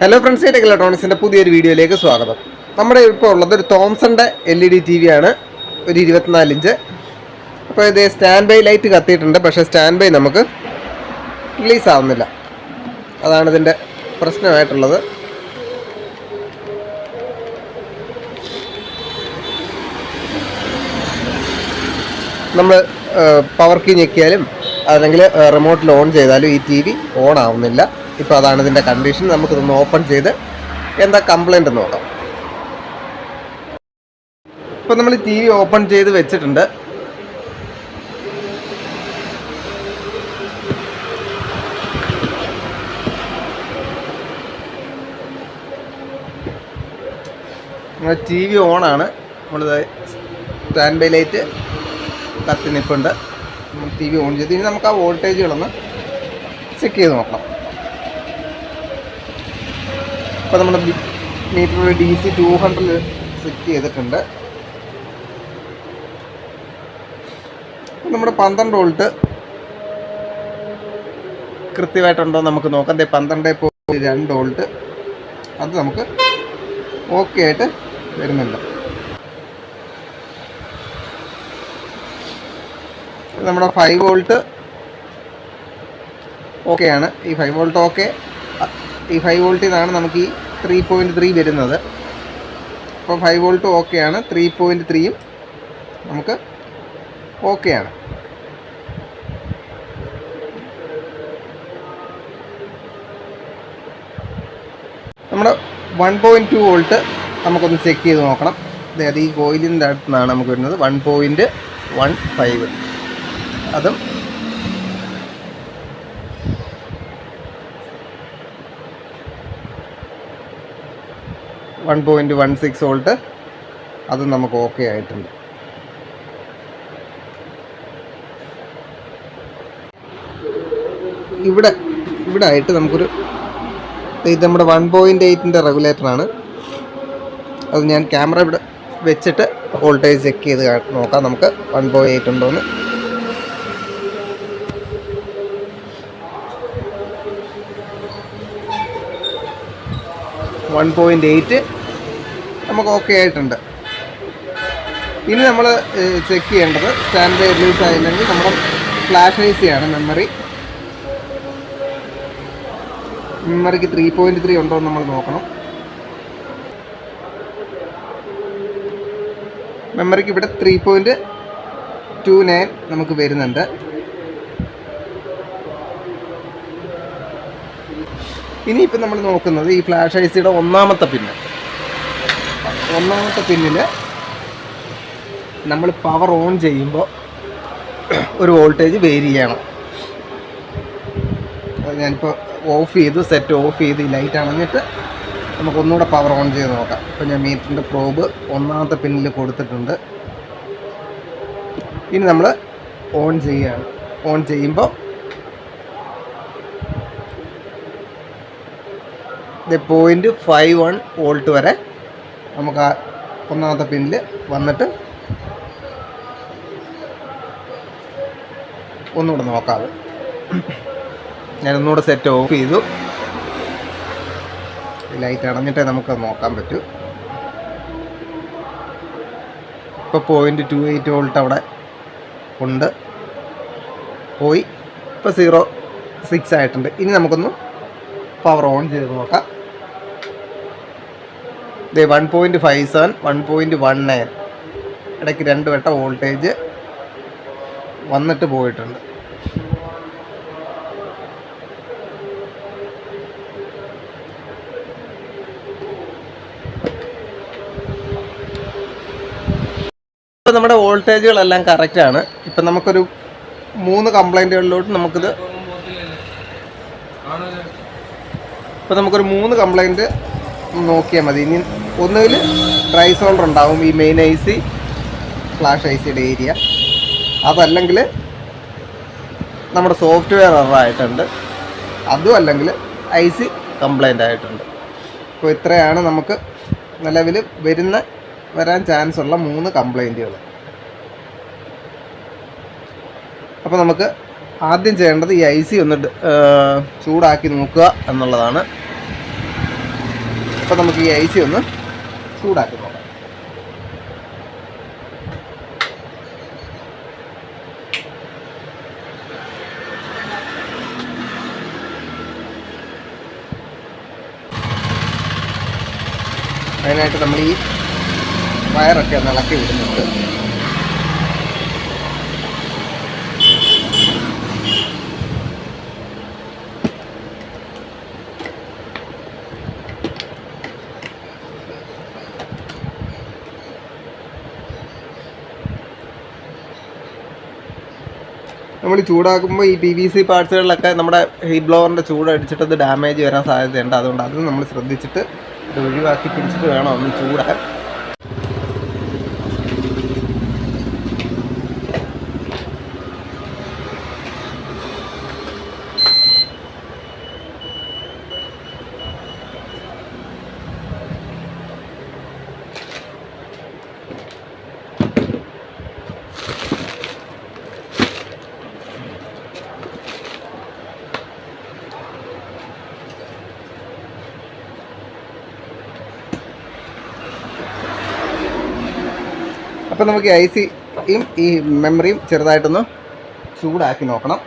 Hello friends, ഇലക്ട്രോണിക്സിൻ്റെ പുതിയൊരു വീഡിയോയിലേക്ക് സ്വാഗതം. നമ്മുടെ ഇപ്പോൾ ഉള്ളത് ഒരു തോംസൻ്റെ LED TV ആണ്, ഒരു 24 ഇഞ്ച്. അപ്പോൾ ഇത് സ്റ്റാൻഡ് ബൈ ലൈറ്റ് കത്തിയിട്ടുണ്ട്, പക്ഷേ സ്റ്റാൻഡ് ബൈ നമുക്ക് റിലീസ് ആവുന്നില്ല. അതാണ് ഇതിൻ്റെ പ്രശ്നമായിട്ടുള്ളത്. നമ്മൾ പവർ കീ ഞെക്കിയാലും അല്ലെങ്കിൽ റിമോട്ടിൽ ഓൺ ചെയ്താലും ഈ TV ഓൺ ആവുന്നില്ല. ഇപ്പോൾ അതാണ് ഇതിൻ്റെ കണ്ടീഷൻ. നമുക്കിതൊന്ന് ഓപ്പൺ ചെയ്ത് എന്താ കംപ്ലൈൻറ്റ് നോക്കാം. ഇപ്പോൾ നമ്മൾ TV ഓപ്പൺ ചെയ്ത് വെച്ചിട്ടുണ്ട്. നമ്മുടെ TV ഓണാണ്. നമ്മളിത് സ്റ്റാൻഡ് ബൈ ലൈറ്റ് കത്തി നിൽപ്പുണ്ട്. TV ഓൺ ചെയ്ത് ഇനി നമുക്ക് ആ വോൾട്ടേജുകളൊന്ന് ചെക്ക് ചെയ്ത് നോക്കാം. ഇപ്പോൾ നമ്മുടെ മീറ്റർ DC 200 സെറ്റ് ചെയ്തിട്ടുണ്ട്. നമ്മുടെ 12 വോൾട്ട് കൃത്യമായിട്ടുണ്ടോ നമുക്ക് നോക്കാം. 12.2 വോൾട്ട് അത് നമുക്ക് ഓക്കെ ആയിട്ട് വരുന്നുണ്ട്. നമ്മുടെ 5 വോൾട്ട് ഓക്കെയാണ്. ഈ 5 വോൾട്ട് ഓക്കെ. ഈ 5 വോൾട്ടിൽ നിന്നാണ് നമുക്ക് ഈ 3.3 വരുന്നത്. അപ്പോൾ 5 വോൾട്ട് ഓക്കെയാണ്. 3.3യും നമുക്ക് ഓക്കെയാണ്. നമ്മുടെ 1.2 വോൾട്ട് നമുക്കൊന്ന് ചെക്ക് ചെയ്ത് നോക്കണം. അതായത് ഈ കോയിലിൻ്റെ അടുത്ത് നിന്നാണ് നമുക്ക് വരുന്നത് 1.15. അതും 1.16 വോൾട്ട് അതും നമുക്ക് ഓക്കെ ആയിട്ടുണ്ട്. ഇവിടെ ആയിട്ട് നമുക്കൊരു ഇത് നമ്മുടെ 1.8ൻ്റെ റെഗുലേറ്ററാണ്. അത് ഞാൻ ക്യാമറ ഇവിടെ വെച്ചിട്ട് വോൾട്ടേജ് ചെക്ക് ചെയ്ത് നോക്കാം. നമുക്ക് 1.8 ഉണ്ടോയെന്ന്. 1.8 നമുക്ക് ഓക്കെ ആയിട്ടുണ്ട്. ഇനി നമ്മൾ ചെക്ക് ചെയ്യേണ്ടത് സ്റ്റാൻഡ് ബൈ റിലീസ് ആയില്ലെങ്കിൽ നമ്മുടെ ഫ്ലാഷ് IC ആണ്. മെമ്മറിക്ക് 3.3 ഉണ്ടോ എന്ന് നമ്മൾ നോക്കണം. മെമ്മറിക്ക് ഇവിടെ 3.29 നമുക്ക് വരുന്നുണ്ട്. ഇനിയിപ്പോൾ നമ്മൾ നോക്കുന്നത് ഈ ഫ്ലാഷ് ICയുടെ ഒന്നാമത്തെ പിന്നിൽ നമ്മൾ പവർ ഓൺ ചെയ്യുമ്പോൾ ഒരു വോൾട്ടേജ് വേരി ചെയ്യണം. ഞാനിപ്പോൾ സെറ്റ് ഓഫ് ചെയ്ത് ഈ ലൈറ്റ് അണഞ്ഞിട്ട് നമുക്കൊന്നുകൂടെ പവർ ഓൺ ചെയ്ത് നോക്കാം. ഇപ്പോൾ ഞാൻ മീറ്ററിൻ്റെ പ്രോബ് ഒന്നാമത്തെ പിന്നിൽ കൊടുത്തിട്ടുണ്ട്. ഇനി നമ്മൾ ഓൺ ചെയ്യുകയാണ്. ഓൺ ചെയ്യുമ്പോൾ 0.51 വോൾട്ട് വരെ നമുക്ക് ആ ഒന്നാമത്തെ പിന്നിൽ വന്നിട്ട് ഒന്നുകൂടെ നോക്കാതെ ഞാനൊന്നുകൂടെ സെറ്റ് ഓഫ് ചെയ്തു. ലൈറ്റ് അടഞ്ഞിട്ടേ നമുക്കത് നോക്കാൻ പറ്റൂ. ഇപ്പോൾ 0.28 വോൾട്ട് അവിടെ ഉണ്ട്, പോയി. ഇപ്പോൾ 0.6 ആയിട്ടുണ്ട്. ഇനി നമുക്കൊന്ന് പവർ ഓൺ ചെയ്ത് നോക്കാം. 1.57 1.19 ഇടയ്ക്ക് 2 വട്ടം വോൾട്ടേജ് വന്നിട്ട് പോയിട്ടുണ്ട്. ഇപ്പോൾ നമ്മുടെ വോൾട്ടേജുകളെല്ലാം കറക്റ്റാണ്. ഇപ്പം നമുക്കൊരു 3 കംപ്ലൈൻറ്റുകളിലോട്ട് നമുക്കൊരു 3 കംപ്ലൈൻറ്റ് നോക്കിയാൽ മതി. ഇനി ഒന്നുകിൽ ഡ്രൈ സോൾഡർ ഉണ്ടാവും ഈ മെയിൻ IC ഫ്ലാഷ് ICയുടെ ഏരിയ, അതല്ലെങ്കിൽ നമ്മുടെ സോഫ്റ്റ്വെയർ എററായിട്ടുണ്ട്, അതും അല്ലെങ്കിൽ IC കംപ്ലൈൻ്റ് ആയിട്ടുണ്ട്. അപ്പോൾ ഇത്രയാണ് നമുക്ക് നിലവിൽ വരാൻ ചാൻസ് ഉള്ള 3 കംപ്ലൈൻറ്റുകൾ. അപ്പോൾ നമുക്ക് ആദ്യം ചെയ്യേണ്ടത് ഈ IC ഒന്ന് ചൂടാക്കി നോക്കുക എന്നുള്ളതാണ്. അപ്പോൾ നമുക്ക് ഈ ഐ സി ഒന്ന് ചൂടാക്കി നോക്കാം. അതിനായിട്ട് നമ്മൾ ഈ വയറൊക്കെ ഒന്ന് ഇളക്കി വിടുന്നുണ്ട്. നമ്മൾ ചൂടാക്കുമ്പോൾ ഈ PVC പാർട്സുകളിലൊക്കെ നമ്മുടെ ഹീറ്റ് ബ്ലോവറിൻ്റെ ചൂടടിച്ചിട്ട് അത് ഡാമേജ് വരാൻ സാധ്യതയുണ്ട്. അതുകൊണ്ട് അത് നമ്മൾ ശ്രദ്ധിച്ചിട്ട് ഇത് ഒഴിവാക്കി പിടിച്ചിട്ട് വേണം ഒന്ന് ചൂടാൻ. അപ്പോൾ നമുക്ക് ഐ സിയും ഈ മെമ്മറിയും ചെറുതായിട്ടൊന്ന് ചൂടാക്കി നോക്കണം.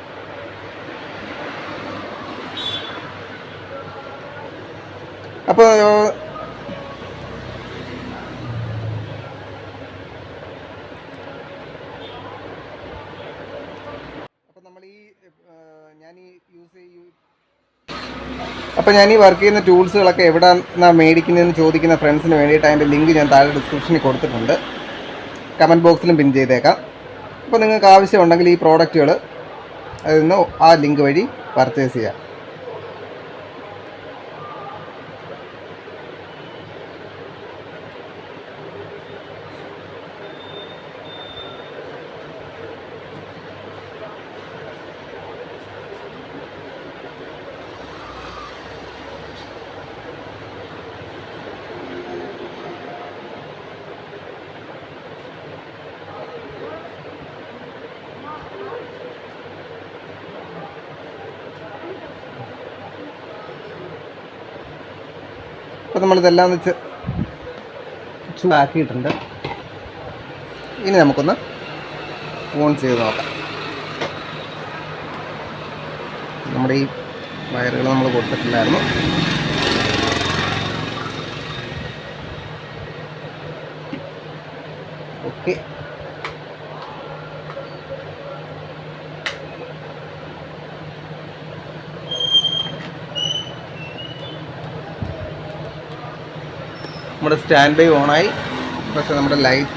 അപ്പോൾ ഞാൻ ഈ വർക്ക് ചെയ്യുന്ന ടൂൾസുകളൊക്കെ എവിടെ നിന്നാണ് മേടിക്കുന്നതെന്ന് ചോദിക്കുന്ന ഫ്രണ്ട്സിന് വേണ്ടിയിട്ട് അതിൻ്റെ ലിങ്ക് ഞാൻ താഴെ ഡിസ്ക്രിപ്ഷനിൽ കൊടുത്തിട്ടുണ്ട്. കമൻറ്റ് ബോക്സിലും പിൻ ചെയ്തേക്കാം. അപ്പോൾ നിങ്ങൾക്ക് ആവശ്യമുണ്ടെങ്കിൽ ഈ പ്രോഡക്റ്റുകൾ അതിൽ നിന്ന് ആ ലിങ്ക് വഴി പർച്ചേസ് ചെയ്യാം. അപ്പോൾ നമ്മളിതെല്ലാം വെച്ച് ചൂടാക്കിയിട്ടുണ്ട്. ഇനി നമുക്കൊന്ന് ഓൺ ചെയ്ത് നോക്കാം. നമ്മുടെ ഈ വയറുകൾ നമ്മൾ കൊടുത്തിട്ടില്ലായിരുന്നു. ഓക്കെ, നമ്മുടെ സ്റ്റാൻഡ് ബൈ ഓണായി. പക്ഷേ നമ്മുടെ ലൈറ്റ്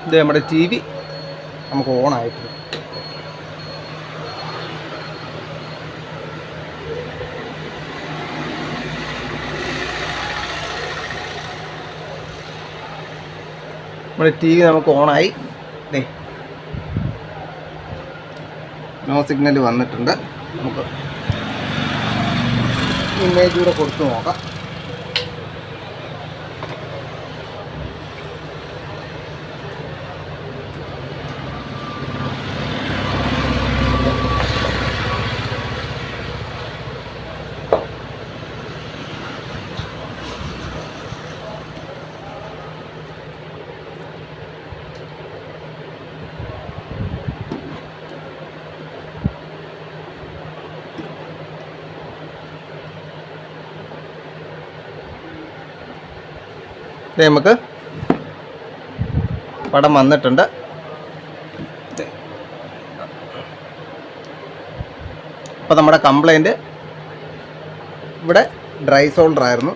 ഇത് നമ്മുടെ TV നമുക്ക് ഓണായിട്ടുണ്ട്. നമ്മുടെ TV നമുക്ക് ഓണായി. നോ സിഗ്നൽ വന്നിട്ടുണ്ട്. നമുക്ക് ഇമേജ് കൂടെ കൊടുത്തു നോക്കാം. നമുക്ക് പടം വന്നിട്ടുണ്ട്. അപ്പോൾ നമ്മുടെ കംപ്ലൈൻറ്റ് ഇവിടെ ഡ്രൈ സോൾഡർ ആയിരുന്നു.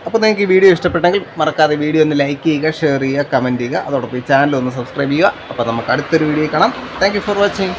അപ്പോൾ നിങ്ങൾക്ക് ഈ വീഡിയോ ഇഷ്ടപ്പെട്ടെങ്കിൽ മറക്കാതെ വീഡിയോ ഒന്ന് ലൈക്ക് ചെയ്യുക, ഷെയർ ചെയ്യുക, കമൻറ്റ് ചെയ്യുക. അതോടൊപ്പം ഈ ചാനൽ ഒന്ന് സബ്സ്ക്രൈബ് ചെയ്യുക. അപ്പോൾ നമുക്ക് അടുത്തൊരു വീഡിയോ കാണാം. Thank you for watching.